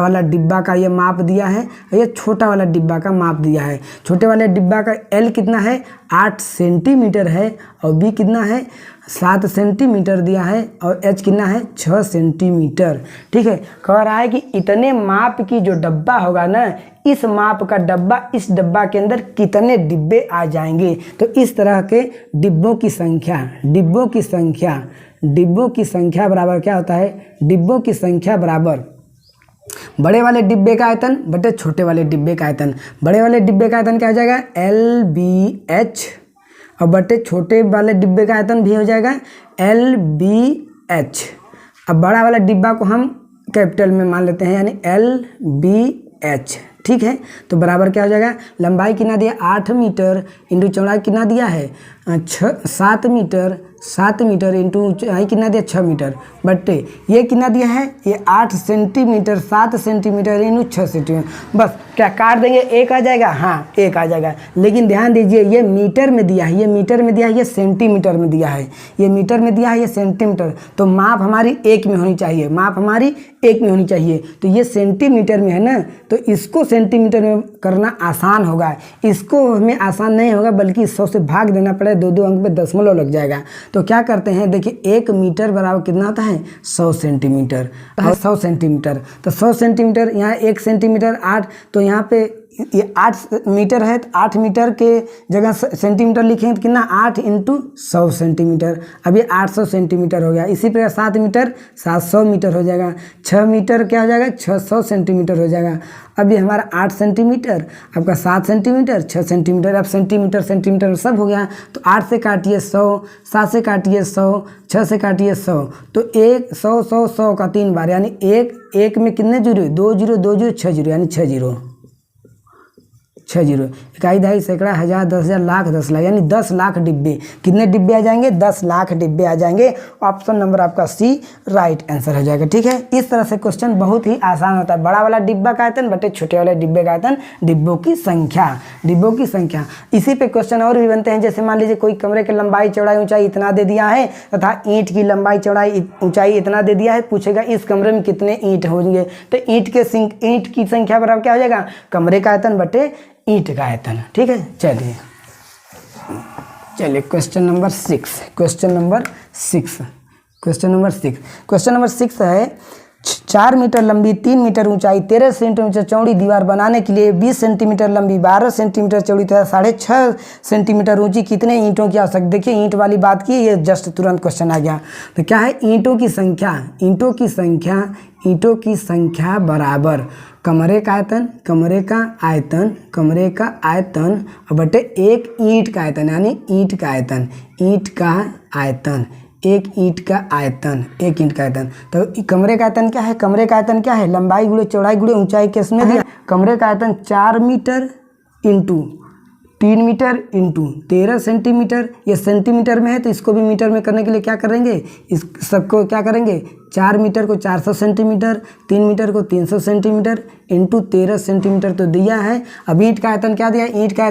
वाला डिब्बा का ये माप दिया है और ये छोटा वाला डिब्बा का माप दिया है। छोटे वाले डिब्बा का L कितना है? 8 सेंटीमीटर है और B कितना है? 7 सेंटीमीटर दिया है और H कितना है? 6 सेंटीमीटर। ठीक है, कह रहा है कि इतने माप की जो डब्बा होगा ना, इस माप का डब्बा, इस डब्बा के अंदर कितने डिब्बे आ जाएंगे। तो इस तरह के डिब्बों की संख्या बराबर क्या होता है? डिब्बों की संख्या बराबर बड़े वाले डिब्बे का आयतन बटे छोटे वाले डिब्बे का आयतन। बड़े वाले डिब्बे का आयतन क्या हो जाएगा? LBH और बटे छोटे वाले डिब्बे का आयतन भी हो जाएगा LBH। अब बड़ा वाला डिब्बा को हम कैपिटल में मान लेते हैं यानी LBH। ठीक है, तो बराबर क्या हो जाएगा? लंबाई कितना दिया? 8 मीटर इंटू चौड़ाई कितना दिया है? 7 मीटर इंटू ऊंचाई कितना दिया? 6 मीटर बट्टे ये कितना दिया है? ये 8 सेंटीमीटर, 7 सेंटीमीटर इंटू 6 सेंटीमीटर। बस क्या काट देंगे? 1 आ जाएगा? हाँ, 1 आ जाएगा। लेकिन ध्यान दीजिए, ये मीटर में दिया है, ये मीटर में दिया है, ये सेंटीमीटर में दिया है, ये मीटर में दिया है, ये सेंटीमीटर। तो माप हमारी 1 में होनी चाहिए, माप हमारी 1 में होनी चाहिए। तो ये सेंटीमीटर में है ना, तो इसको सेंटीमीटर में करना आसान होगा, इसको हमें आसान नहीं होगा, बल्कि 100 से भाग देना पड़ेगा, 2 अंक पे दशमलव लग जाएगा। तो क्या करते हैं, देखिए 1 मीटर बराबर कितना होता है? 100 सेंटीमीटर। 100 सेंटीमीटर, तो 100 सेंटीमीटर यहाँ 1 सेंटीमीटर 8, तो यहाँ पे ये 8 मीटर है, तो 8 मीटर के जगह सेंटीमीटर लिखेंगे तो कितना? 8 इंटू 100 सेंटीमीटर। अब ये 800 सेंटीमीटर हो गया। इसी प्रकार 7 मीटर 700 मीटर हो जाएगा। 6 मीटर क्या हो जाएगा? 600 सेंटीमीटर हो जाएगा। अब ये हमारा 8 सेंटीमीटर, आपका 7 सेंटीमीटर, 6 सेंटीमीटर। अब सेंटीमीटर सब हो गया। तो 8 से काटिए 100, 7 से काटिए 100, 6 से काटिए 100, तो 1 100 100 100 का 3 बार, यानी 1 में कितने जीरो? 2 जीरो 2 जीरो 6 जीरो, यानी 6 जीरो। 6 जीरो, इकाई, दहाई, सैकड़ा, हजार, 10,000, लाख, 10 लाख, यानी 10 लाख डिब्बे। कितने डिब्बे आ जाएंगे? 10 लाख डिब्बे आ जाएंगे। ऑप्शन नंबर आपका C राइट आंसर हो जाएगा। ठीक है, इस तरह से क्वेश्चन बहुत ही आसान होता है। बड़ा वाला डिब्बा का आयतन बटे छोटे वाले डिब्बे का आयतन, डिब्बों की संख्या। इसी पे क्वेश्चन और भी बनते हैं। जैसे मान लीजिए कोई कमरे की लंबाई चौड़ाई ऊंचाई इतना दे दिया है तथा ईंट की लंबाई चौड़ाई ऊंचाई इतना दे दिया है, पूछेगा इस कमरे में कितने ईंट होंगे। तो ईंट की संख्या बराबर क्या हो जाएगा? कमरे का आयतन बटे ईंट का आयतन। ठीक है, चलिए क्वेश्चन नंबर 6 है 4 मीटर लंबी, 3 मीटर ऊंचाई, 13 सेंटीमीटर चौड़ी दीवार बनाने के लिए 20 सेंटीमीटर लंबी, 12 सेंटीमीटर चौड़ी तथा 6.5 सेंटीमीटर ऊंची कितने ईंटों की आवश्यकता? देखिए ईंट वाली बात की, ये जस्ट तुरंत क्वेश्चन आ गया। तो क्या है? ईंटों की संख्या बराबर कमरे का आयतन और बटे एक ईंट का आयतन, यानी ईंट का आयतन। तो कमरे का आयतन क्या है? लंबाई गुणे चौड़ाई गुणे ऊंचाई के इसमें दिया। कमरे का आयतन 4 metre into 3 metre into 13 centimetre. ये सेंटीमीटर में है तो इसको भी मीटर में करने के लिए क्या करेंगे? इस सबको क्या करेंगे? 4 मीटर को 400 सेंटीमीटर, 3 मीटर को 300 सेंटीमीटर इंटू 13 सेंटीमीटर तो दिया है। अब ईंट का आयतन क्या दिया है? ईंट का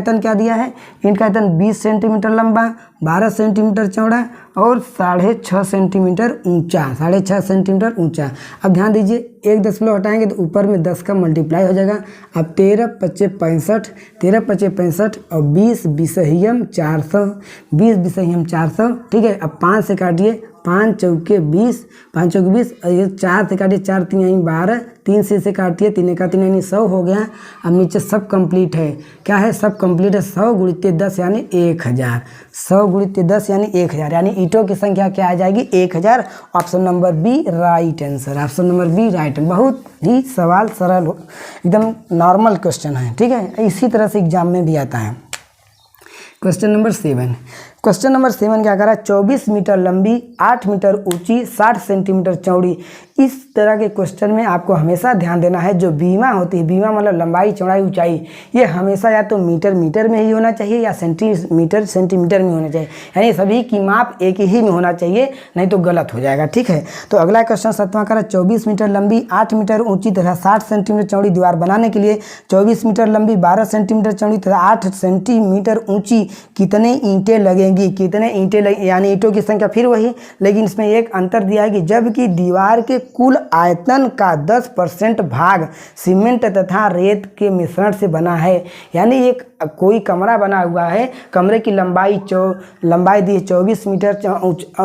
आयतन 20 सेंटीमीटर लंबा, 12 सेंटीमीटर चौड़ा और 6.5 सेंटीमीटर ऊंचा। अब ध्यान दीजिए, 1 दशमलव हटाएंगे तो ऊपर में 10 का मल्टीप्लाई हो जाएगा। अब 13 पच्चे 65 और 20 बिसहियम 400। ठीक है, अब 5 से काटिए, 5 चौके 20 और ये 4 से काटिए, 4 3 यानी 12, 3 से काटिए, 3 का 3 यानी 100 हो गया। अब नीचे सब कंप्लीट है। क्या है? सब कंप्लीट है। 100 गुणित 10 यानी 1000। 100 गुणित 10 यानी 1000, यानी ईंटों की संख्या क्या आ जाएगी? 1000। Option number B right answer. बहुत ही सवाल सरल, एकदम नॉर्मल क्वेश्चन है। ठीक है, इसी तरह से एग्जाम में भी आता है। क्वेश्चन नंबर 7 क्या करा? 24 मीटर लंबी, 8 मीटर ऊंची, 60 सेंटीमीटर चौड़ी इस तरह के क्वेश्चन में आपको हमेशा ध्यान देना है, जो बीमा होती है, बीमा मतलब लंबाई चौड़ाई ऊंचाई, ये हमेशा या तो मीटर मीटर में ही होना चाहिए या सेंटीमीटर सेंटीमीटर में होना चाहिए, यानी सभी की माप एक ही में होना चाहिए, नहीं तो गलत हो जाएगा। ठीक है, तो अगला क्वेश्चन 7वां करा, 24 मीटर लंबी 8 मीटर ऊंची तथा 60 सेंटीमीटर चौड़ी दीवार बनाने के लिए 24 मीटर लंबी 12 सेंटीमीटर चौड़ी तथा 8 सेंटीमीटर ऊंची कितने ईंटें लगेंगी, कितने ईंटें यानी ईंटों की संख्या फिर वही, लेकिन इसमें एक अंतर दिया है कि जबकि दीवार के कुल आयतन का 10% भाग सीमेंट तथा रेत के मिश्रण से बना है। यानी एक कोई कमरा बना हुआ है, कमरे की लंबाई दी है 24 मीटर,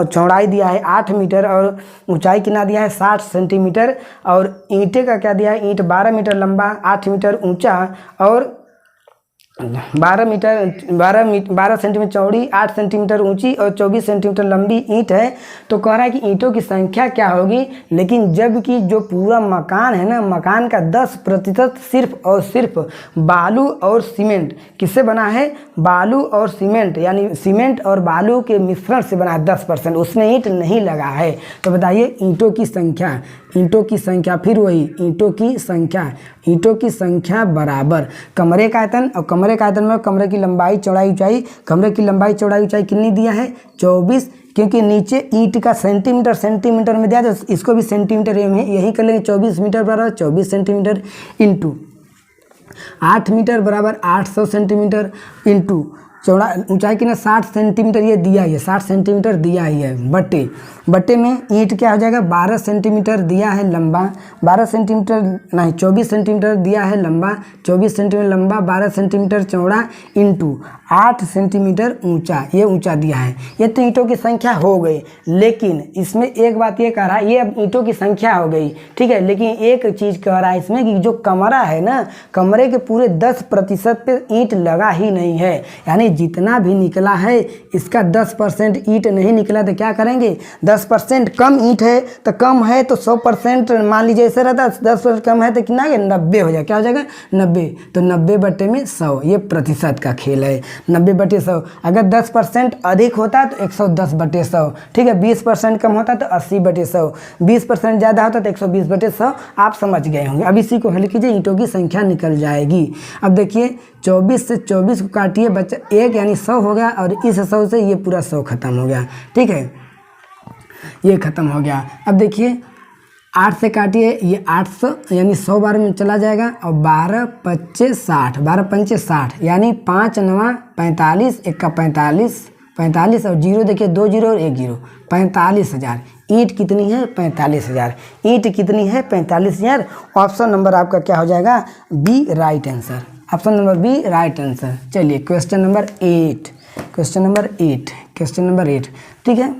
चौड़ाई दिया है 8 मीटर और ऊंचाई कितना दिया है 60 सेंटीमीटर, और ईंटे का क्या दिया है, ईंट 12 मीटर लंबा 8 मीटर ऊंचा और 12 सेंटीमीटर चौड़ी 8 सेंटीमीटर ऊंची और 24 सेंटीमीटर लंबी ईंट है। तो कह रहा है कि ईंटों की संख्या क्या होगी, लेकिन जबकि जो पूरा मकान है ना, मकान का 10% सिर्फ और सिर्फ बालू और सीमेंट किससे बना है, बालू और सीमेंट, यानी सीमेंट और बालू के मिश्रण से बना है 10%, उसमें ईंट नहीं लगा है। तो बताइए ईंटों की संख्या फिर वही ईंटों की संख्या बराबर कमरे का आयतन, और कमरे का आयतन में कमरे की लंबाई चौड़ाई ऊंचाई, कमरे की लंबाई चौड़ाई ऊंचाई कितनी दिया है 24, क्योंकि नीचे ईंट का सेंटीमीटर में दिया, तो इसको भी सेंटीमीटर में यही कर लेंगे, 24 मीटर बराबर 24 सेंटीमीटर इंटू 8 मीटर बराबर 800 सेंटीमीटर इंटू चौड़ा ऊंचाई की ना 60 सेंटीमीटर ये दिया ही है, 60 सेंटीमीटर दिया ही है, बट्टे में ईंट क्या हो जाएगा 12 सेंटीमीटर दिया है लंबा, 12 सेंटीमीटर नहीं 24 सेंटीमीटर दिया है लंबा, 24 सेंटीमीटर लंबा 12 सेंटीमीटर चौड़ा इंटू 8 सेंटीमीटर ऊंचा, ये ऊंचा दिया है। ये तो ईंटों की संख्या हो गई, लेकिन इसमें एक बात ये कह रहा है, ये अब ईंटों की संख्या हो गई, ठीक है, लेकिन एक चीज़ कह रहा है इसमें कि जो कमरा है ना, कमरे के पूरे 10% पे ईंट लगा ही नहीं है, यानी जितना भी निकला है इसका 10% ईंट नहीं निकला, तो क्या करेंगे 10% कम ईंट है तो कम है तो 100% मान लीजिए ऐसे रहता, 10% कम है तो कितना है 90 हो जाएगा, क्या हो जाएगा 90, तो 90/100, ये प्रतिशत का खेल है, 90/100। अगर 10% अधिक होता तो 110/100, ठीक है, 20% कम होता तो 80/100, 20% ज़्यादा होता तो 120/100, आप समझ गए होंगे। अब इसी को हल कीजिए, ईंटों की संख्या निकल जाएगी। अब देखिए 24 से 24 को काटिए बच्चा 1, यानी 100 हो गया, और इस 100 से ये पूरा 100 खत्म हो गया, ठीक है, ये खत्म हो गया। अब देखिए 8 से काटिए, ये 800 यानी 100 बार में चला जाएगा, और 12 5 60, 12 5 60, यानी 5 9 45, 1 का 45 और 0 देखिए 2 0 और 1 0, 45,000 ईंट कितनी है 45,000 ईंट कितनी है 45,000। ऑप्शन नंबर आपका क्या हो जाएगा B right answer, option number B right answer. चलिए क्वेश्चन नंबर 8, ठीक है।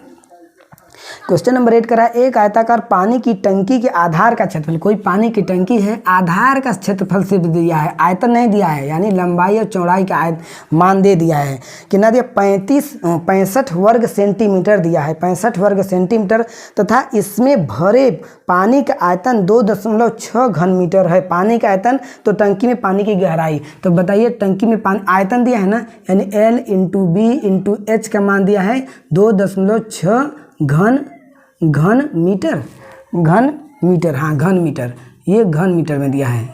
क्वेश्चन नंबर 8 करा, एक आयताकार पानी की टंकी के आधार का क्षेत्रफल, कोई पानी की टंकी है, आधार का क्षेत्रफल सिर्फ दिया है, आयतन नहीं दिया है, यानी लंबाई और चौड़ाई का मान दे दिया है, कितना दिया 65 वर्ग सेंटीमीटर दिया है, 65 वर्ग सेंटीमीटर, तथा इसमें भरे पानी का आयतन 2.6 घन मीटर है। पानी का आयतन तो टंकी में पानी की गहराई, तो बताइए टंकी में पानी आयतन दिया है ना, यानी L × B × H का मान दिया है 2.6 घन मीटर, हाँ घन मीटर, ये घन मीटर में दिया है,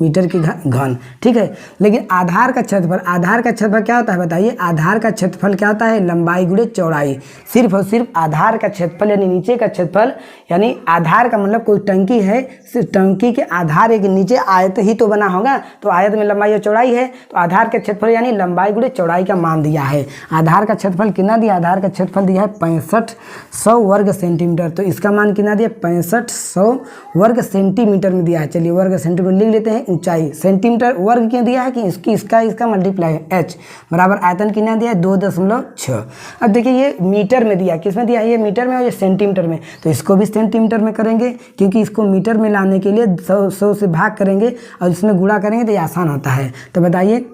मीटर की घन, ठीक है। लेकिन आधार का क्षेत्रफल क्या होता है बताइए, आधार का क्षेत्रफल क्या होता है लंबाई गुणे चौड़ाई, सिर्फ और सिर्फ आधार का क्षेत्रफल, यानी नीचे का क्षेत्रफल, यानी आधार का मतलब कोई टंकी है, सिर्फ टंकी के आधार एक नीचे आयत ही तो बना होगा, तो आयत में लंबाई और चौड़ाई है, तो आधार का क्षेत्रफल यानी लंबाई गुणे चौड़ाई का मान दिया है। आधार का क्षेत्रफल कितना दिया, आधार का क्षेत्रफल दिया है 6500 वर्ग सेंटीमीटर, तो इसका मान कितना दिया 6500 वर्ग सेंटीमीटर में दिया है। चलिए वर्ग सेंटीमीटर लिख लेते हैं। ऊंचाई सेंटीमीटर वर्ग क्यों दिया है कि इसका मल्टीप्लाई h बराबर आयतन कितना दिया है 2.6। अब देखिए ये मीटर में दिया, किस में दिया है, ये मीटर में और ये सेंटीमीटर में, तो इसको भी सेंटीमीटर में करेंगे, क्योंकि इसको मीटर में लाने के लिए 100 से भाग करेंगे और इसमें गुणा करेंगे तो ये आसान होता है। तो बताइए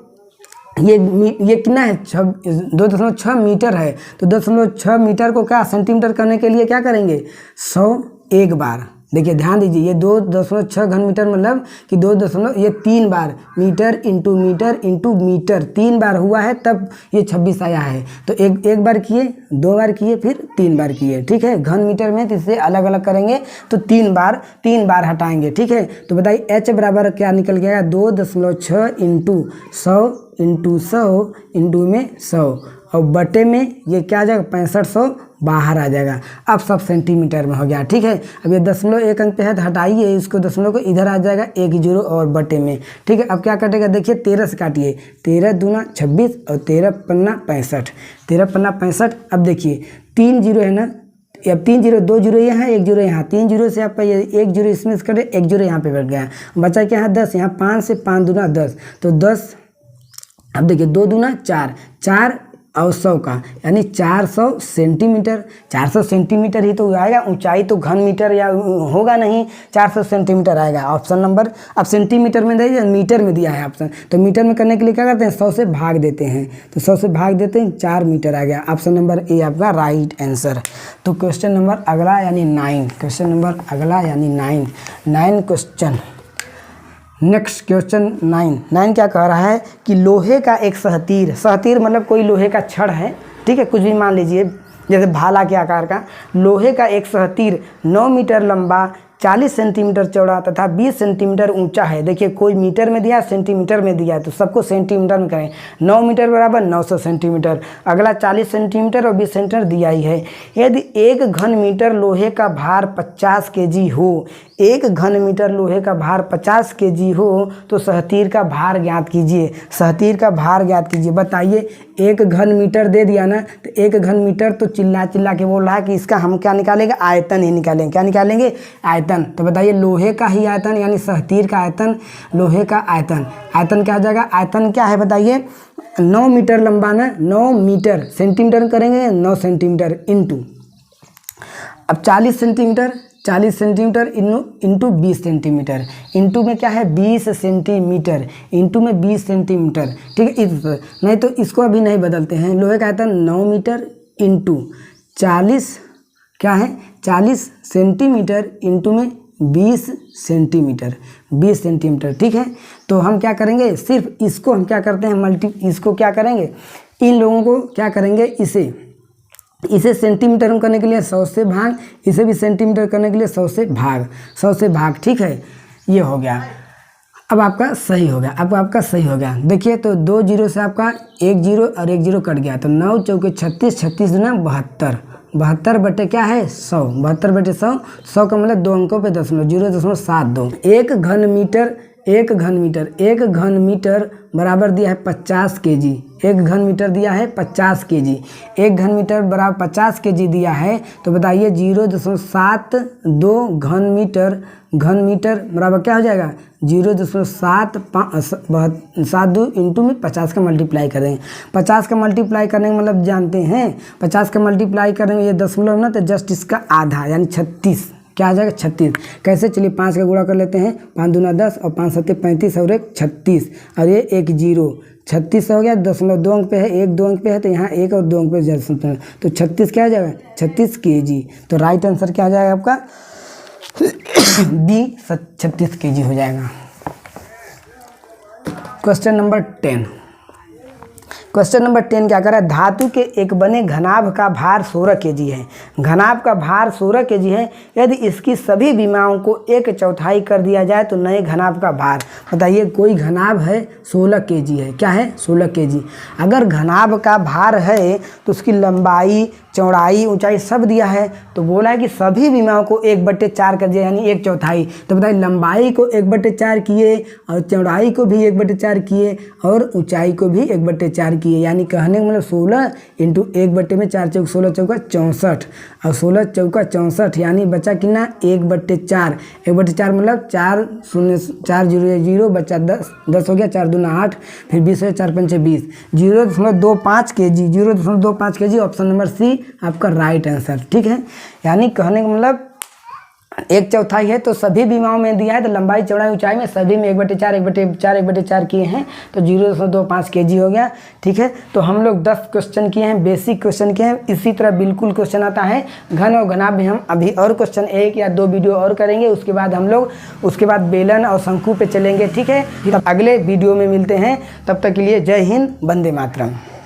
ये कितना है 2.6 मीटर है, तो 2.6 मीटर को क्या सेंटीमीटर करने के लिए क्या करेंगे 100 एक बार, देखिए ध्यान दीजिए, ये 2.6 घन मीटर मतलब कि 2 ये 3 बार मीटर इंटू मीटर 3 बार हुआ है, तब ये 26 आया है। तो एक बार किए, 2 बार किए, फिर 3 बार किए, ठीक है। घन मीटर में तो इसे अलग अलग करेंगे तो 3 बार हटाएंगे, ठीक है। तो बताइए h बराबर क्या निकल गया, 2.6 इंटू 100 इंटू में 100 और बटे में ये क्या आ जाएगा, 6500 बाहर आ जाएगा। अब सब सेंटीमीटर में हो गया, ठीक है। अब ये 0.1 अंक पे है तो हटाइए इसको, दशमलव को इधर आ जाएगा 1 0 और बटे में, ठीक है। अब क्या कटेगा, देखिए 13 से काटिए, 13 दूना 26 और 13 पन्ना 65, 13 पन्ना 65। अब देखिए 3 0 है ना, अब 3 0, 2 0 यहाँ, 1 0 यहाँ, 3 0 से आपका ये 1 0 इसमें से कटे, 1 0 यहाँ पे बैठ गया, बचा क्या है 10, यहाँ 5 से 5 दूना 10, तो 10। अब देखिए 2 दूना 4, 4 और 100 का यानी 400 सेंटीमीटर, 400 सेंटीमीटर ही तो आएगा, ऊंचाई तो घन मीटर या होगा नहीं, 400 सेंटीमीटर आएगा ऑप्शन नंबर। अब सेंटीमीटर में नहीं, मीटर में दिया है ऑप्शन, तो मीटर में करने के लिए क्या करते हैं, 100 से भाग देते हैं, तो 100 से भाग देते हैं, 4 मीटर आ गया। ऑप्शन नंबर ए आपका राइट आंसर। तो क्वेश्चन नंबर अगला यानी 9, क्वेश्चन नंबर अगला यानी 9 क्वेश्चन। नेक्स्ट क्वेश्चन 9 क्या कह रहा है कि लोहे का एक सहतीर मतलब कोई लोहे का छड़ है, ठीक है, कुछ भी मान लीजिए, जैसे भाला के आकार का लोहे का एक सहतीर 9 मीटर लंबा, 40 सेंटीमीटर चौड़ा तथा 20 सेंटीमीटर ऊंचा है। देखिए कोई मीटर में दिया, सेंटीमीटर में दिया है, तो सबको सेंटीमीटर में करें। 9 मीटर बराबर 900 सेंटीमीटर, अगला 40 सेंटीमीटर और 20 सेंटीमीटर दिया ही है। यदि 1 घन मीटर लोहे का भार 50 kg हो, 1 घन मीटर लोहे का भार 50 kg हो, तो सहतीर का भार ज्ञात कीजिए। सहतीर का भार ज्ञात कीजिए। बताइए 1 घन मीटर दे दिया ना, तो 1 घन मीटर तो चिल्ला के बोल रहा है कि इसका हम क्या निकालेंगे, आयतन ही निकालेंगे। क्या निकालेंगे, आयतन। तो बताइए लोहे का ही आयतन यानी सहतीर का आयतन, लोहे का आयतन, आयतन क्या आ जाएगा, आयतन क्या है बताइए, 9 मीटर लंबा ना, 9 मीटर, सेंटीमीटर करेंगे 9 सेंटीमीटर इंटू, अब 40 सेंटीमीटर इंटू 20 सेंटीमीटर, इंटू में क्या है 20 सेंटीमीटर, इंटू में 20 सेंटीमीटर, ठीक है। नहीं तो इसको अभी नहीं बदलते हैं, लोहे का आयतन 9 मीटर इंटू 40 क्या है 40 सेंटीमीटर इंटू में 20 सेंटीमीटर, ठीक है। तो हम क्या करेंगे, सिर्फ इसको हम क्या करते हैं इसको क्या करेंगे, इन लोगों को क्या करेंगे, इसे सेंटीमीटर में करने के लिए 100 से भाग, इसे भी सेंटीमीटर करने के लिए 100 से भाग, ठीक है। ये हो गया, अब आपका सही हो गया, आपका सही हो गया। देखिए तो 2 0 से आपका 1 0 और 1 0 कट गया, तो 9 चौके 36, 36 दूना 72, 72 बटे क्या है 100, 72 बटे 100 का मतलब 2 अंकों पे 0.72। 1 घन मीटर बराबर दिया है 50 kg, 1 घन मीटर दिया है 50 kg, 1 घन मीटर बराबर 50 kg दिया है। तो बताइए 0.72 घन मीटर बराबर क्या हो जाएगा, 0.772 इंटू में 50 का मल्टीप्लाई करेंगे। 50 का मल्टीप्लाई करने का मतलब जानते हैं, 50 का मल्टीप्लाई करेंगे ये दशमलव ना, तो जस्ट इसका आधा यानी 36, क्या आ जाएगा 36। कैसे, चलिए 5 का गुणा कर लेते हैं, 5 दूना 10 और 5 7 35 और 1 36 और ये 1 0, 36 हो गया, 2 अंक पे है, 1 2 अंक पे है, तो यहाँ 1 और 2 अंक पे तो 36 क्या आ जाएगा 36 kg। तो राइट आंसर क्या आ जाएगा आपका बी 36 kg हो जाएगा। क्वेश्चन नंबर 10 क्या कर रहा है, धातु के एक बने घनाभ का भार 16 kg है। घनाभ का भार 16 kg है, यदि इसकी सभी विमाओं को 1/4 कर दिया जाए तो नए घनाभ का भार। बताइए कोई घनाभ है 16 kg है, क्या है 16 kg। अगर घनाभ का भार है तो उसकी लंबाई, चौड़ाई, ऊंचाई सब दिया है, तो बोला है कि सभी विमाओं को 1/4 कर दिया यानी 1/4। तो बताइए लंबाई को 1/4 किए और चौड़ाई को भी 1/4 किए और ऊंचाई को भी 1/4 किए, यानी कहने का मतलब 16 इंटू 1/4 चौक 16 चौका 64 और 16 चौका 64 यानी बचा कितना 1/4। 1/4 मतलब 4 0 4 0 0 बचा 10 हो गया, 4 दूना 8, फिर 20 हो 4 5 20, 0.25 kg, 0.25 kg। Option number C आपका राइट आंसर, ठीक है। यानी कहने का मतलब 1/4 है, तो सभी बीमाओं में दिया है, तो लंबाई चौड़ाई ऊंचाई में सभी में 1/4 1/4 1/4 किए हैं, तो 0.25 kg हो गया। ठीक है, तो हम लोग 10 क्वेश्चन किए हैं, बेसिक क्वेश्चन किए हैं। इसी तरह बिल्कुल क्वेश्चन आता है घन और घनाभ में हम अभी और क्वेश्चन 1 या 2 वीडियो और करेंगे, उसके बाद हम लोग उसके बाद बेलन और शंकु पे चलेंगे। ठीक है, तब अगले वीडियो में मिलते हैं, तब तक के लिए जय हिंद, वंदे मातरम।